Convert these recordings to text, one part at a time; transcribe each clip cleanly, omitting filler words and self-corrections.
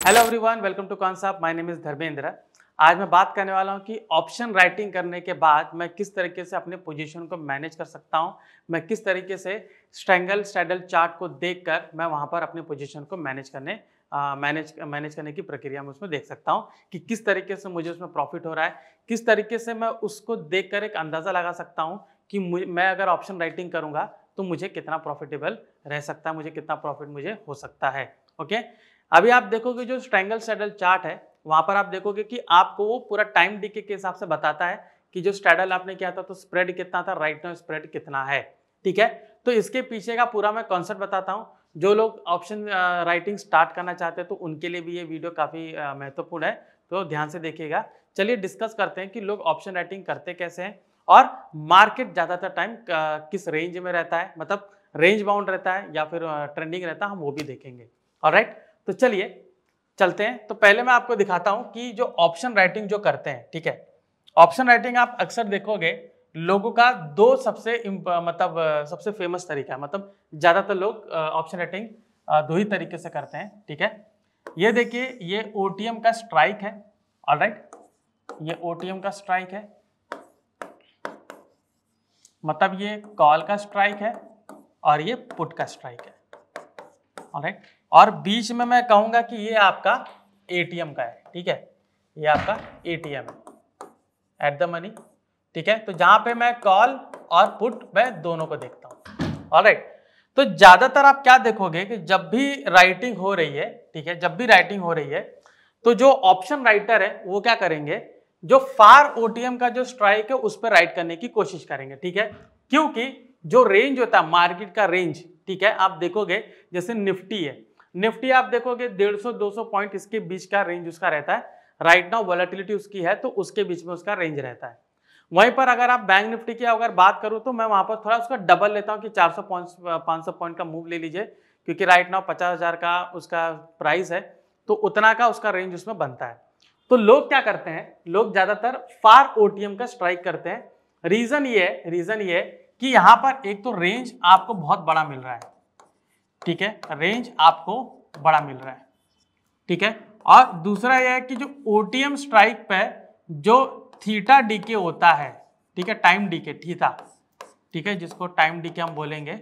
Hello everyone, welcome to concept. My name is Dharmendra. आज मैं बात करने वाला हूं कि ऑप्शन राइटिंग करने के बाद मैं किस तरीके से अपने पोजीशन को मैनेज कर सकता हूं। मैं किस तरीके से स्ट्रैंगल सैडल चार्ट को देखकर मैं वहां पर अपने पोजीशन को मैनेज करने की प्रक्रिया में उसमें देख सकता हूं कि किस तरीके से मुझे उसमें प्रॉफिट हो रहा है, किस तरीके से मैं उसको देखकर एक अंदाज़ा लगा सकता हूँ कि मैं अगर ऑप्शन राइटिंग करूँगा तो मुझे कितना प्रॉफिटेबल रह सकता है, मुझे कितना प्रॉफिट मुझे हो सकता है। ओके, अभी आप देखोगे जो स्ट्रैंगल सैडल चार्ट है वहां पर आप देखोगे कि आपको वो पूरा टाइम डीके के हिसाब से बताता है कि जो स्ट्रैडल आपने किया था तो स्प्रेड कितना था, राइट नाउ स्प्रेड कितना है। ठीक है, तो इसके पीछे का पूरा मैं कॉन्सेप्ट बताता हूँ। जो लोग ऑप्शन राइटिंग स्टार्ट करना चाहते हैं तो उनके लिए भी ये वीडियो काफ़ी महत्वपूर्ण है, तो ध्यान से देखिएगा। चलिए डिस्कस करते हैं कि लोग ऑप्शन राइटिंग करते कैसे हैं और मार्केट ज़्यादातर टाइम किस रेंज में रहता है, मतलब रेंज बाउंड रहता है या फिर ट्रेंडिंग रहता है, हम वो भी देखेंगे। ऑलराइट, तो चलिए चलते हैं। तो पहले मैं आपको दिखाता हूं कि जो ऑप्शन राइटिंग जो करते हैं, ठीक है, ऑप्शन राइटिंग आप अक्सर देखोगे लोगों का दो सबसे फेमस तरीका है, मतलब ज्यादातर लोग ऑप्शन राइटिंग दो ही तरीके से करते हैं। ठीक है, ये देखिए, ये ओटीएम का स्ट्राइक है। ऑलराइट, ये ओटीएम का स्ट्राइक है, मतलब ये कॉल का स्ट्राइक है और ये पुट का स्ट्राइक है। ऑलराइट, और बीच में मैं कहूंगा कि ये आपका एटीएम का है। ठीक है, ये आपका एटीएम है, एट द मनी। ठीक है, तो जहां पे मैं कॉल और पुट मैं दोनों को देखता हूं। ऑलराइट, तो ज्यादातर आप क्या देखोगे कि जब भी राइटिंग हो रही है, ठीक है, जब भी राइटिंग हो रही है तो जो ऑप्शन राइटर है वो क्या करेंगे, जो फार ओटीएम का जो स्ट्राइक है उस पर राइट करने की कोशिश करेंगे। ठीक है, क्योंकि जो रेंज होता है मार्केट का रेंज, ठीक है, आप देखोगे जैसे निफ्टी है, निफ्टी आप देखोगे 150-200 पॉइंट इसके बीच का रेंज उसका रहता है। राइट नाउ वॉलेटिलिटी उसकी है तो उसके बीच में उसका रेंज रहता है। वहीं पर अगर आप बैंक निफ्टी की अगर बात करूं तो मैं वहां पर थोड़ा उसका डबल लेता हूं कि 400 500 पॉइंट का मूव ले लीजिए, क्योंकि राइट नाउ 50,000 का उसका प्राइस है तो उतना का उसका रेंज उसमें बनता है। तो लोग क्या करते हैं, लोग ज्यादातर फार ओटीएम का स्ट्राइक करते हैं। रीजन ये कि यहां पर एक तो रेंज आपको बहुत बड़ा मिल रहा है। ठीक है, रेंज आपको बड़ा मिल रहा है। ठीक है, और दूसरा यह है कि जो ओटीएम स्ट्राइक पे जो थीटा डीके होता है, ठीक है, टाइम डीके थीटा, ठीक है, जिसको टाइम डीके हम बोलेंगे,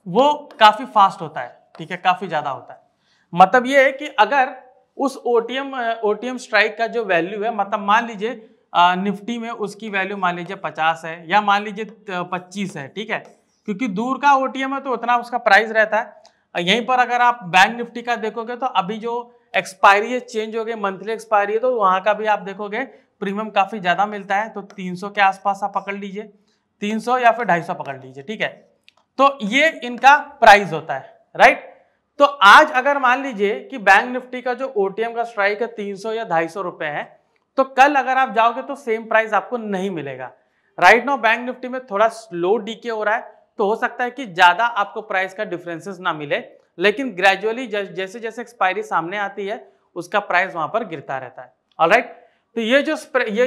वो काफी फास्ट होता है। ठीक है, काफी ज्यादा होता है। मतलब ये है कि अगर उस ओटीएम स्ट्राइक का जो वैल्यू है, मतलब मान लीजिए निफ्टी में उसकी वैल्यू मान लीजिए 50 है या मान लीजिए 25 है। ठीक है, क्योंकि दूर का ओटीएम है तो उतना उसका प्राइस रहता है। यहीं पर अगर आप बैंक निफ्टी का देखोगे तो अभी जो एक्सपायरी है चेंज हो गई, मंथली एक्सपायरी है, तो वहां का भी आप देखोगे प्रीमियम काफी ज्यादा मिलता है। तो 300 के आसपास आप पकड़ लीजिए, 300 या फिर 250 पकड़ लीजिए। ठीक है, तो ये इनका प्राइस होता है। राइट, तो आज अगर मान लीजिए कि बैंक निफ्टी का जो ओटीएम का स्ट्राइक है 300 या 250 रुपए है, तो कल अगर आप जाओगे तो सेम प्राइस आपको नहीं मिलेगा। राइट नाउ बैंक निफ्टी में थोड़ा स्लो डीके हो रहा है, तो हो सकता है कि ज्यादा आपको प्राइस का डिफरेंसेस ना मिले, लेकिन ग्रेजुअली जैसे जैसे एक्सपायरी सामने आती है उसका प्राइस वहां पर गिरता रहता है। ऑलराइट, तो ये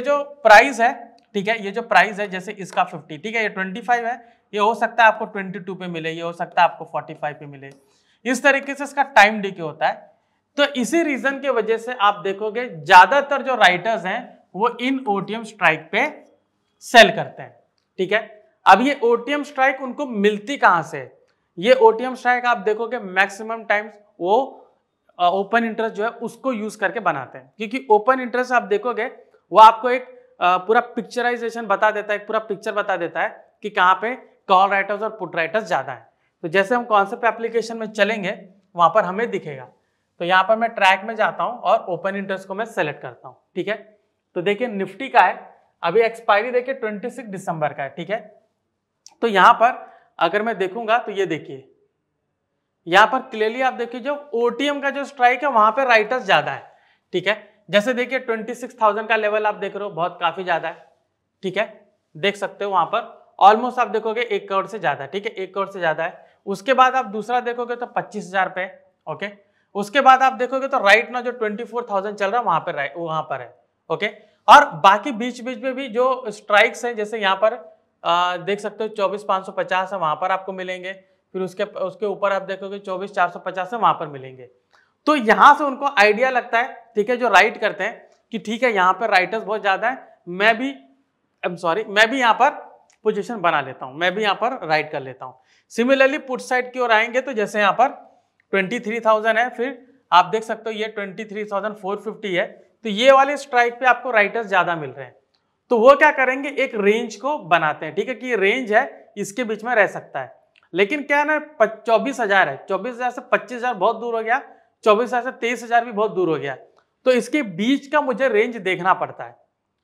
जो प्राइस है, ठीक है, ये जो प्राइस है जैसे इसका 50, ठीक है, ये 25 है, ये हो सकता है आपको 22 पे मिले, ये हो सकता है आपको 45 पे मिले। इस तरीके से इसका टाइम डीके होता है। तो इसी रीजन के वजह से आप देखोगे ज्यादातर जो राइटर्स हैं वो इन ओटीएम स्ट्राइक पे सेल करते हैं। ठीक है, अब ये ओटीएम स्ट्राइक उनको मिलती कहां से? ये ओटीएम स्ट्राइक आप देखोगे मैक्सिमम टाइम्स वो ओपन इंटरेस्ट जो है उसको यूज करके बनाते हैं, क्योंकि ओपन इंटरेस्ट आप देखोगे वो आपको एक पूरा पिक्चराइजेशन बता देता है, एक पूरा पिक्चर बता देता है कि कहां पे कॉल राइटर्स और पुट राइटर्स ज्यादा है। तो जैसे हम कॉन्सेप्ट एप्लीकेशन में चलेंगे वहां पर हमें दिखेगा। तो यहाँ पर मैं ट्रैक में जाता हूं और ओपन इंटरेस्ट को मैं सेलेक्ट करता हूं। ठीक है, तो देखिए निफ्टी का है, अभी एक्सपायरी देखिए 26 दिसंबर का है। ठीक है, तो यहां पर अगर मैं देखूंगा तो ये देखिए यहां पर क्लियरली आप देखिए जो ओटीएम का जो स्ट्राइक है वहां पर राइटर्स ज्यादा है। ठीक है, जैसे देखिए 26,000 का लेवल आप देख रहे हो, बहुत काफी ज्यादा है। ठीक है, देख सकते हो वहां पर ऑलमोस्ट आप देखोगे 1 करोड़ से ज्यादा है। ठीक है, 1 करोड़ से ज्यादा है। उसके बाद आप दूसरा देखोगे तो 25,000 पे। ओके, उसके बाद आप देखोगे तो राइट ना जो 24,000 चल रहा है वहां पर है। ओके, और बाकी बीच बीच में भी जो स्ट्राइक्स है जैसे यहाँ पर देख सकते हो 24,550 है, वहां पर आपको मिलेंगे। फिर उसके ऊपर आप देखोगे 24,450 है, वहां पर मिलेंगे। तो यहां से उनको आइडिया लगता है, ठीक है, जो राइट करते हैं कि ठीक है यहाँ पर राइटर्स बहुत ज्यादा है, मैं भी यहाँ पर पोजीशन बना लेता हूं, मैं भी यहाँ पर राइट कर लेता हूं। सिमिलरली पुट साइड की ओर आएंगे तो जैसे यहाँ पर 23,000 है, फिर आप देख सकते हो ये 23,450 है, तो ये वाले स्ट्राइक पे आपको राइटर्स ज्यादा मिल रहे हैं, तो वो क्या करेंगे, एक रेंज को बनाते हैं, ठीक है, कि ये रेंज है, इसके बीच में रह सकता है। लेकिन क्या ना 24,000 है, 24,000 से 25,000 बहुत दूर हो गया, 24,000 से 23,000 भी बहुत दूर हो गया, तो इसके बीच का मुझे रेंज देखना पड़ता है।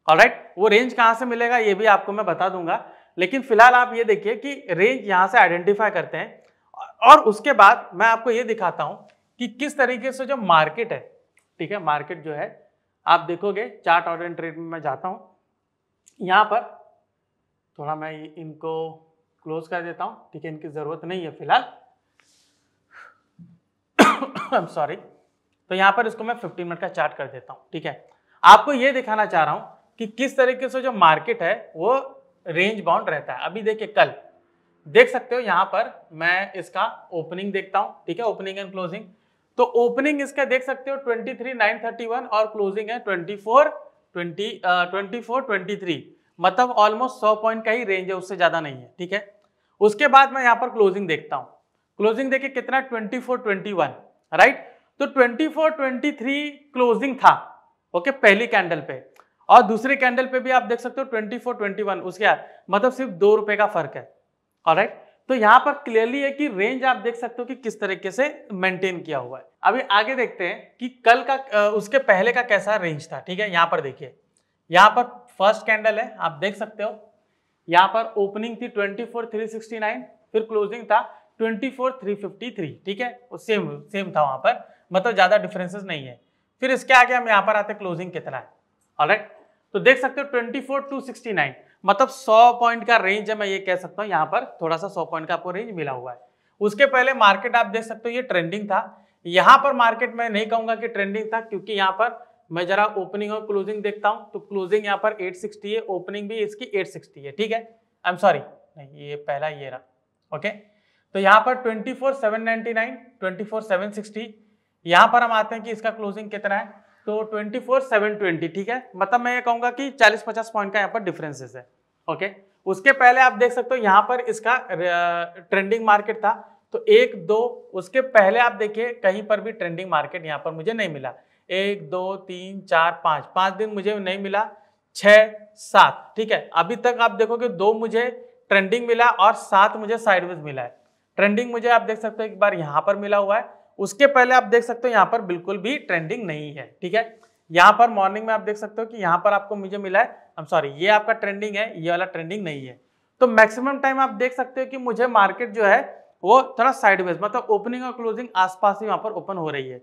ऑलराइट, वो रेंज कहां से मिलेगा ये भी आपको मैं बता दूंगा, लेकिन फिलहाल आप ये देखिए कि रेंज यहां से आइडेंटिफाई करते हैं, और उसके बाद मैं आपको ये दिखाता हूं कि किस तरीके से जो मार्केट है, ठीक है, मार्केट जो है आप देखोगे चार्ट ऑर्डर एंड ट्रेड में मैं जाता हूं, यहां पर थोड़ा मैं इनको क्लोज कर देता हूं, ठीक है, इनकी जरूरत नहीं है फिलहाल सॉरी। तो यहां पर इसको मैं 15 मिनट का चार्ट कर देता हूं, ठीक है। आपको ये दिखाना चाह रहा हूं कि किस तरीके से जो मार्केट है वो रेंज बाउंड रहता है। अभी देखिए कल देख सकते हो यहां पर मैं इसका ओपनिंग देखता हूं, ठीक है, ओपनिंग एंड क्लोजिंग, तो ओपनिंग इसका देख सकते हो 23,931 और क्लोजिंग है 24,23, मतलब ऑलमोस्ट 100 पॉइंट का ही रेंज है, उससे ज्यादा नहीं है, ठीक है। उसके बाद मैं यहाँ पर क्लोजिंग देखता हूँ, क्लोजिंग देखिए कितना 24,21, राइट, तो 24,23 क्लोजिंग था, ओके, पहली कैंडल पे, और दूसरी कैंडल पे भी आप देख सकते हो 24,21, उसके बाद मतलब सिर्फ 2 रुपए का फर्क है। ऑलराइट, तो यहां पर क्लियरली है कि रेंज आप देख सकते हो कि किस तरीके से मेंटेन किया हुआ है। अभी आगे देखते हैं कि कल का उसके पहले का कैसा रेंज था, ठीक है। यहां पर देखिए, यहां पर फर्स्ट कैंडल है, आप देख सकते हो यहां पर ओपनिंग थी 24,369, फिर क्लोजिंग था 24,353, ठीक है, सेम था वहां पर, मतलब ज्यादा डिफरेंसेस नहीं है। फिर इसके आगे हम यहां पर आते हैं क्लोजिंग कितना है, ऑलराइट, तो देख सकते हो 24,269, मतलब 100 पॉइंट का रेंज है, मैं ये कह सकता हूं यहां पर थोड़ा सा 100 पॉइंट का आपको रेंज मिला हुआ है। उसके पहले मार्केट आप देख सकते हो ये ट्रेंडिंग था, यहां पर मार्केट मैं नहीं कहूंगा कि ट्रेंडिंग था, क्योंकि यहां पर मैं जरा ओपनिंग और क्लोजिंग देखता हूं, तो क्लोजिंग यहां पर 860 है, ओपनिंग भी इसकी 860 है, ठीक है, आई एम सॉरी, नहीं ये पहला ये रहा, ओके। तो यहां पर 24,799, 24,760, यहां पर हम आते हैं कि इसका क्लोजिंग कितना है, तो 24,720, ठीक है, मतलब मैं ये कहूंगा कि 40-50 पॉइंट का यहाँ पर डिफरेंसेस है, ओके। उसके पहले आप देख सकते हो यहाँ पर इसका ट्रेंडिंग मार्केट था, तो 1, 2, उसके पहले आप देखिए कहीं पर भी ट्रेंडिंग मार्केट यहाँ पर मुझे नहीं मिला, 1, 2, 3, 4, 5 दिन मुझे नहीं मिला, 6, 7, ठीक है। अभी तक आप देखोगे 2 मुझे ट्रेंडिंग मिला और 7 मुझे साइडवेज मिला है। ट्रेंडिंग मुझे आप देख सकते हो एक बार यहाँ पर मिला हुआ है, उसके पहले आप देख सकते हो यहाँ पर बिल्कुल भी ट्रेंडिंग नहीं है, ठीक है। यहाँ पर मॉर्निंग में आप देख सकते हो कि यहाँ पर आपको मुझे मिला है, आई एम सॉरी, ये आपका ट्रेंडिंग है, ये वाला ट्रेंडिंग नहीं है। तो मैक्सिमम टाइम आप देख सकते हो कि मुझे मार्केट जो है वो थोड़ा साइडवेज, मतलब ओपनिंग और क्लोजिंग आसपास ही वहां पर ओपन हो रही है।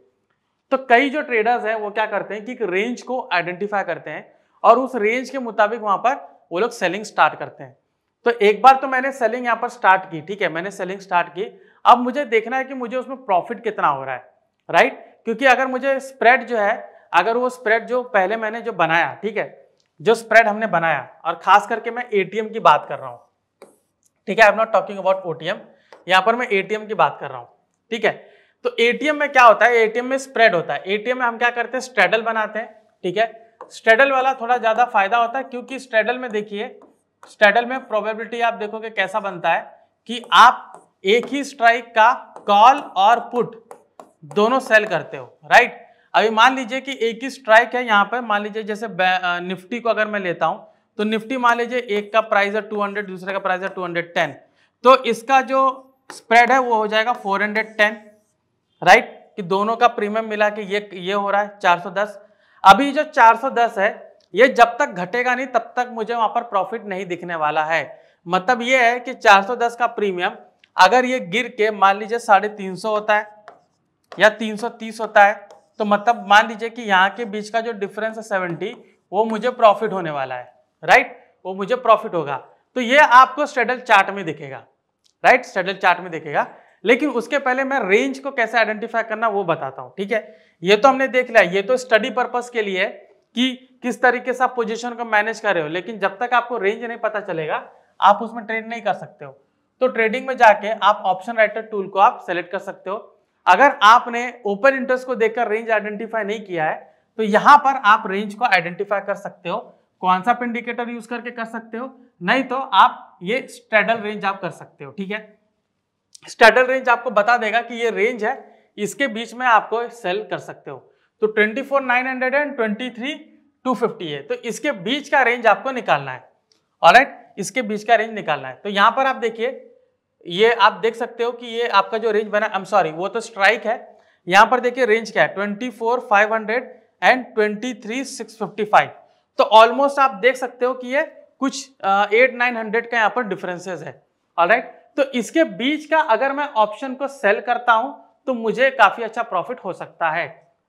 तो कई जो ट्रेडर्स हैं वो क्या करते हैं कि एक रेंज को आइडेंटिफाई करते हैं और उस रेंज के मुताबिक वहां पर वो लोग सेलिंग स्टार्ट करते हैं। तो एक बार तो मैंने सेलिंग यहाँ पर स्टार्ट की, ठीक है, मैंने सेलिंग स्टार्ट की, अब मुझे देखना है कि मुझे उसमें प्रॉफिट कितना हो रहा है, राइट, क्योंकि अगर मुझे स्प्रेड जो है, अगर वो स्प्रेड जो पहले मैंने जो बनाया, ठीक है, जो स्प्रेड हमने बनाया, और खास करके मैं एटीएम की बात कर रहा हूं, ठीक है, I am not talking about OTM, यहां पर मैं एटीएम की बात कर रहा हूं, ठीक है। तो एटीएम में क्या होता है, एटीएम में स्प्रेड होता है, एटीएम में हम क्या करते हैं, स्ट्रेडल बनाते हैं, ठीक है। स्ट्रेडल वाला थोड़ा ज्यादा फायदा होता है, क्योंकि स्ट्रेडल में देखिए, स्ट्रेडल में प्रोबेबिलिटी आप देखोगे कैसा बनता है कि आप एक ही स्ट्राइक का कॉल और पुट दोनों सेल करते हो, राइट। अभी मान लीजिए कि एक ही स्ट्राइक है यहाँ पर, मान लीजिए जैसे निफ्टी को अगर मैं लेता हूं, तो निफ्टी मान लीजिए एक का प्राइस है 200, दूसरे का प्राइस है 210, तो इसका जो स्प्रेड है वो हो जाएगा 410, राइट, कि दोनों का प्रीमियम मिला के ये हो रहा है 410। अभी जो 410 है ये जब तक घटेगा नहीं तब तक मुझे वहां पर प्रॉफिट नहीं दिखने वाला है। मतलब ये है कि 410 का प्रीमियम अगर ये गिर के मान लीजिए 350 होता है या 330 होता है, तो मतलब मान लीजिए कि यहाँ के बीच का जो डिफरेंस है 70, वो मुझे प्रॉफिट होने वाला है, राइट, वो मुझे प्रॉफिट होगा। तो ये आपको स्ट्रेडल चार्ट में दिखेगा, राइट, स्ट्रेडल चार्ट में दिखेगा। लेकिन उसके पहले मैं रेंज को कैसे आइडेंटिफाई करना वो बताता हूँ, ठीक है। ये तो हमने देख लिया, ये तो स्टडी पर्पस के लिए कि किस तरीके से आप पोजीशन को मैनेज कर रहे हो, लेकिन जब तक आपको रेंज नहीं पता चलेगा आप उसमें ट्रेड नहीं कर सकते हो। तो ट्रेडिंग में जाके आप ऑप्शन राइटर टूल को आप सेलेक्ट कर सकते हो। अगर आपने ओपन इंटरेस्ट को देखकर रेंज आइडेंटिफाई नहीं किया है तो यहां पर आप रेंज को आइडेंटिफाई कर सकते हो। कौन सा इंडिकेटर यूज करके कर सकते हो, नहीं तो आप ये स्ट्रैडल रेंज आप कर सकते हो। ठीक है, स्ट्रैडल रेंज आपको बता देगा कि ये रेंज है, इसके बीच में आपको सेल कर सकते हो। तो 24,900 एंड 23,250 है, तो इसके बीच का रेंज आपको निकालना है। ऑलराइट, इसके बीच का रेंज निकालना है। तो यहां पर आप देखिए, ये आप देख सकते हो कि ये आपका जो रेंज बना, आई एम सॉरी, वो तो स्ट्राइक है। यहां पर देखिए रेंज क्या है, 24,500 एंड 23,655। तो ऑलमोस्ट आप देख सकते हो कि ये कुछ 8-900 का यहाँ पर डिफरेंसेस है। ऑलराइट, तो इसके बीच का अगर मैं ऑप्शन को सेल करता हूं तो मुझे काफी अच्छा प्रॉफिट हो सकता है।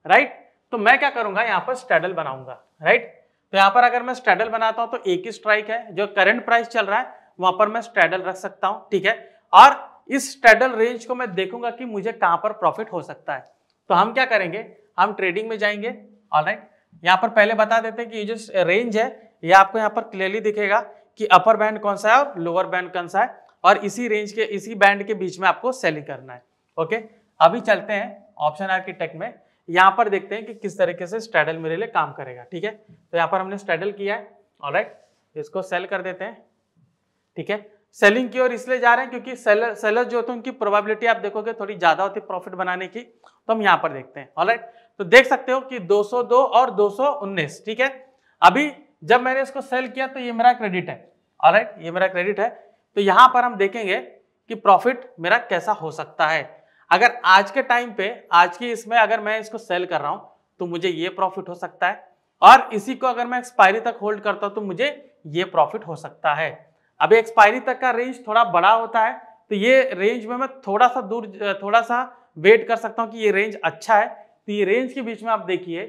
राइट, तो मैं क्या करूंगा, यहाँ पर स्ट्रैडल बनाऊंगा। राइट, तो यहाँ पर अगर मैं स्ट्रैडल बनाता हूं तो एक ही स्ट्राइक है, जो करंट प्राइस चल रहा है वहां पर मैं स्ट्रैडल रख सकता हूं। ठीक है, और इस स्ट्रैडल रेंज को मैं देखूंगा कि मुझे कहां पर प्रॉफिट हो सकता है। तो हम क्या करेंगे, हम ट्रेडिंग में जाएंगे। ऑलराइट, यहाँ पर पहले बता देते हैं कि ये जो रेंज है ये आपको यहाँ पर क्लियरली दिखेगा कि अपर बैंड कौन सा है और लोअर बैंड कौन सा है, और इसी रेंज के, इसी बैंड के बीच में आपको सेलिंग करना है। ओके, अभी चलते हैं ऑप्शन आर्किटेक्ट में, यहाँ पर देखते हैं कि किस तरीके से स्ट्रैडल मेरे लिए काम करेगा। ठीक है, तो यहाँ पर हमने स्ट्रैडल किया है। ऑलराइट, इसको सेल कर देते हैं। ठीक है, सेलिंग की ओर इसलिए जा रहे हैं क्योंकि सेलर जो होते हैं उनकी प्रोबेबिलिटी आप देखोगे थोड़ी ज्यादा होती है प्रॉफिट बनाने की। तो हम यहाँ पर देखते हैं। ऑलराइट, तो देख सकते हो कि 202 और 219। ठीक है, अभी जब मैंने इसको सेल किया तो ये मेरा क्रेडिट है। ऑलराइट, ये मेरा क्रेडिट है। तो यहां पर हम देखेंगे कि प्रॉफिट मेरा कैसा हो सकता है। अगर आज के टाइम पे, आज की इसमें अगर मैं इसको सेल कर रहा हूं तो मुझे ये प्रॉफिट हो सकता है, और इसी को अगर मैं एक्सपायरी तक होल्ड करता हूं तो मुझे ये प्रॉफिट हो सकता है। अभी एक्सपायरी तक का रेंज थोड़ा बड़ा होता है, तो ये रेंज में मैं थोड़ा सा दूर, थोड़ा सा वेट कर सकता हूं कि ये रेंज अच्छा है। तो ये रेंज के बीच में आप देखिए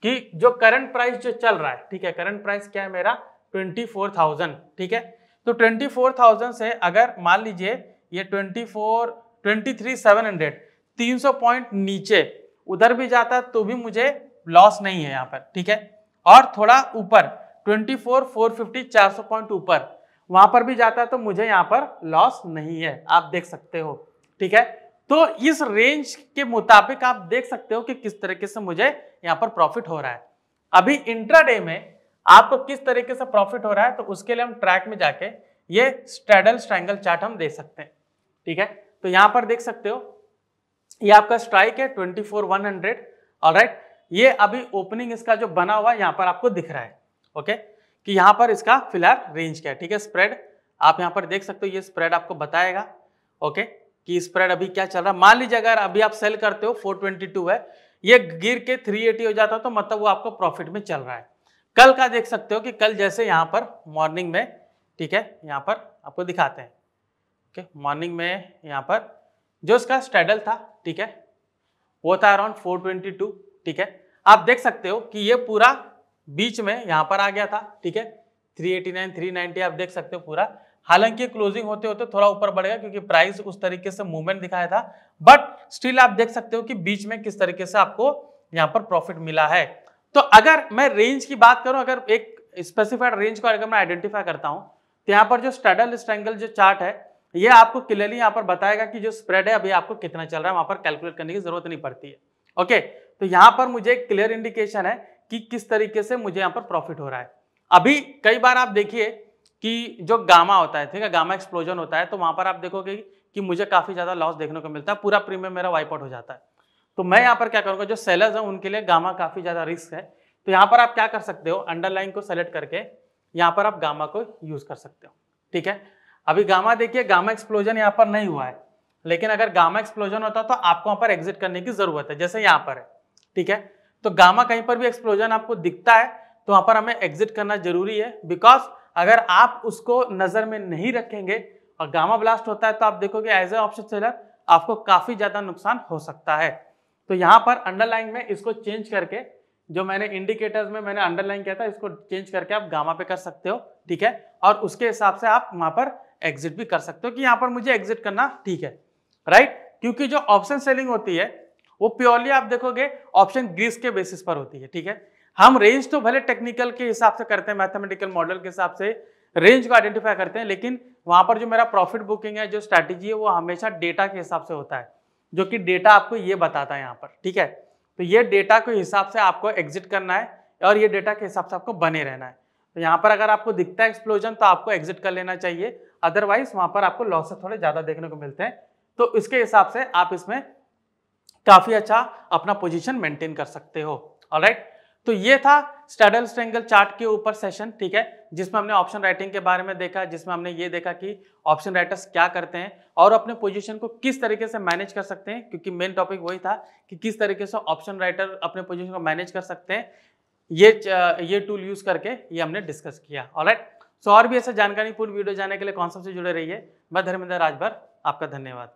कि जो करंट प्राइस जो चल रहा है, ठीक है, करंट प्राइस क्या है मेरा 24,000। ठीक है, तो 24,000 से अगर मान लीजिए ये 23,700, 300 पॉइंट नीचे उधर भी जाता तो भी मुझे लॉस नहीं है यहाँ पर। ठीक है, और थोड़ा ऊपर 24,450, 400 पॉइंट ऊपर वहां पर भी जाता है तो मुझे यहाँ पर लॉस नहीं है, आप देख सकते हो। ठीक है, तो इस रेंज के मुताबिक आप देख सकते हो कि किस तरीके से मुझे यहाँ पर प्रॉफिट हो रहा है। अभी इंट्राडे में आपको किस तरीके से प्रॉफिट हो रहा है, तो उसके लिए हम ट्रैक में जाके ये स्ट्रैडल ट्रायंगल चार्ट हम देख सकते हैं। ठीक है, तो यहाँ पर देख सकते हो ये आपका स्ट्राइक है 24,100। ऑलराइट, ये अभी ओपनिंग इसका जो बना हुआ है यहाँ पर आपको दिख रहा है। ओके, कि यहाँ पर इसका फिलहाल रेंज क्या है। ठीक है, स्प्रेड आप यहाँ पर देख सकते हो, ये स्प्रेड आपको बताएगा। ओके, कि स्प्रेड अभी क्या चल रहा है। मान लीजिए अगर अभी आप सेल करते हो 422 है, ये गिर के 380 हो जाता तो मतलब वो आपको प्रॉफिट में चल रहा है। कल का देख सकते हो कि कल जैसे यहाँ पर मॉर्निंग में, ठीक है, यहाँ पर आपको दिखाते हैं। ओके, मॉर्निंग में यहाँ पर जो इसका स्ट्रैडल था, ठीक है, वो था अराउंड 422। ठीक है, आप देख सकते हो कि ये पूरा बीच में यहाँ पर आ गया था। ठीक है, 389, 390 आप देख सकते हो पूरा। हालांकि क्लोजिंग होते होते थोड़ा ऊपर बढ़ेगा क्योंकि प्राइस उस तरीके से मूवमेंट दिखाया था, बट स्टिल आप देख सकते हो कि बीच में किस तरीके से आपको यहाँ पर प्रॉफिट मिला है। तो अगर मैं रेंज की बात करूं, अगर एक स्पेसिफाइड रेंज को अगर मैं आइडेंटिफाई करता हूं तो यहाँ पर जो स्ट्रैडल ट्रायंगल जो चार्ट है ये आपको क्लियरली यहाँ पर बताएगा कि जो स्प्रेड है अभी आपको कितना चल रहा है, वहां पर कैलकुलेट करने की जरूरत नहीं पड़ती है। ओके, तो यहाँ पर मुझे एक क्लियर इंडिकेशन है कि किस तरीके से मुझे यहाँ पर प्रॉफिट हो रहा है। अभी कई बार आप देखिए कि जो गामा होता है, ठीक है, गामा एक्सप्लोजन होता है, तो वहां पर आप देखोगे कि मुझे काफी ज्यादा लॉस देखने को मिलता है, पूरा प्रीमियम मेरा वाइप आउट हो जाता है। तो मैं यहाँ पर क्या करूंगा, जो सेलर्स हैं उनके लिए गामा काफी ज्यादा रिस्क है, तो यहाँ पर आप क्या कर सकते हो, अंडरलाइन को सेलेक्ट करके यहाँ पर आप गामा को यूज कर सकते हो। ठीक है, अभी गामा देखिए, गामा एक्सप्लोजन यहाँ पर नहीं हुआ है, लेकिन अगर गामा एक्सप्लोजन होता तो आपको वहां पर एग्जिट करने की जरूरत है, जैसे यहाँ पर है। ठीक है, तो गामा कहीं पर भी एक्सप्लोजन आपको दिखता है तो वहां पर हमें एग्जिट करना जरूरी है, बिकॉज अगर आप उसको नजर में नहीं रखेंगे और गामा ब्लास्ट होता है तो आप देखोगे एज ए ऑप्शन सेलर आपको काफी ज्यादा नुकसान हो सकता है। तो यहाँ पर अंडरलाइन में इसको चेंज करके, जो मैंने इंडिकेटर्स में मैंने अंडरलाइन किया था, इसको चेंज करके आप गामा पे कर सकते हो। ठीक है, और उसके हिसाब से आप वहां पर एग्जिट भी कर सकते हो कि यहाँ पर मुझे एग्जिट करना ठीक है, राइट। क्योंकि जो ऑप्शन सेलिंग होती है वो प्योरली आप देखोगे ऑप्शन ग्रीस के बेसिस पर होती है। ठीक है, हम रेंज तो भले टेक्निकल के हिसाब से करते हैं, मैथमेटिकल मॉडल के हिसाब से रेंज को आइडेंटिफाई करते हैं, लेकिन वहां पर जो मेरा प्रॉफिट बुकिंग है, जो स्ट्रैटेजी है, वो हमेशा डेटा के हिसाब से होता है। जो कि डेटा आपको ये बताता है यहाँ पर, ठीक है। तो ये डेटा के हिसाब से आपको एग्जिट करना है और ये डेटा के हिसाब से आपको बने रहना है। तो यहाँ पर अगर आपको दिखता है एक्सप्लोजन तो आपको एग्जिट कर लेना चाहिए, अदरवाइज वहां पर आपको लॉसेस थोड़े ज्यादा देखने को मिलते हैं। तो इसके हिसाब से आप इसमें काफी अच्छा अपना पोजीशन मेंटेन कर सकते हो। ऑलराइट, तो ये था स्ट्रैडल ट्रायंगल चार्ट के ऊपर सेशन, ठीक है, जिसमें हमने ऑप्शन राइटिंग के बारे में देखा, जिसमें हमने ये देखा कि ऑप्शन राइटर्स क्या करते हैं और अपने पोजीशन को किस तरीके से मैनेज कर सकते हैं, क्योंकि मेन टॉपिक वही था कि किस तरीके से ऑप्शन राइटर अपने पोजीशन को मैनेज कर सकते हैं। ये टूल यूज करके ये हमने डिस्कस किया। ऑलराइट, सो और भी ऐसे जानकारीपूर्ण वीडियो जानने के लिए कॉन्सेप्ट से जुड़े रहिए। मैं धर्मेंद्र राजभर, आपका धन्यवाद।